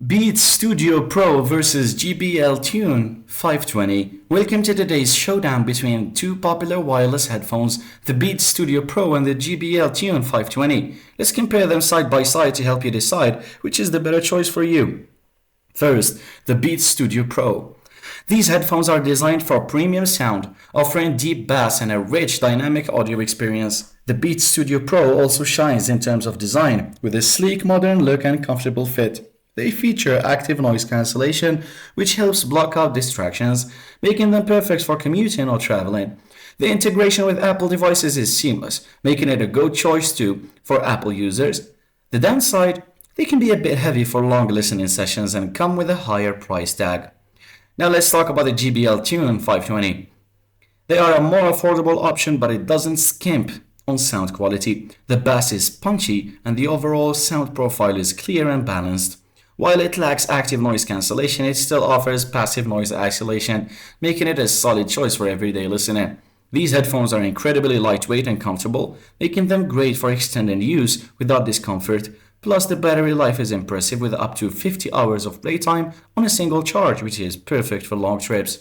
Beats Studio Pro versus JBL Tune 520. Welcome to today's showdown between two popular wireless headphones, the Beats Studio Pro and the JBL Tune 520. Let's compare them side by side to help you decide which is the better choice for you. First, the Beats Studio Pro. These headphones are designed for premium sound, offering deep bass and a rich dynamic audio experience. The Beats Studio Pro also shines in terms of design, with a sleek modern look and comfortable fit. They feature active noise cancellation, which helps block out distractions, making them perfect for commuting or traveling. The integration with Apple devices is seamless, making it a good choice too for Apple users. The downside, they can be a bit heavy for long listening sessions and come with a higher price tag. Now let's talk about the JBL Tune 520. They are a more affordable option, but it doesn't skimp on sound quality. The bass is punchy and the overall sound profile is clear and balanced. While it lacks active noise cancellation, it still offers passive noise isolation, making it a solid choice for everyday listening. These headphones are incredibly lightweight and comfortable, making them great for extended use without discomfort. Plus, the battery life is impressive with up to 50 hours of playtime on a single charge, which is perfect for long trips.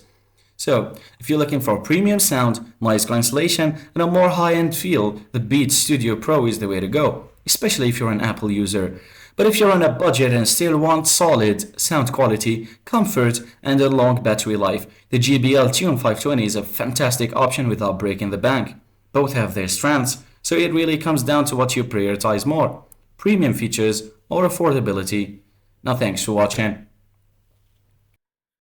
So, if you're looking for premium sound, noise cancellation, and a more high-end feel, the Beats Studio Pro is the way to go, especially if you're an Apple user. But if you're on a budget and still want solid sound quality, comfort, and a long battery life, the JBL Tune 520 is a fantastic option without breaking the bank. Both have their strengths, so it really comes down to what you prioritize more: premium features or affordability. Now thanks for watching.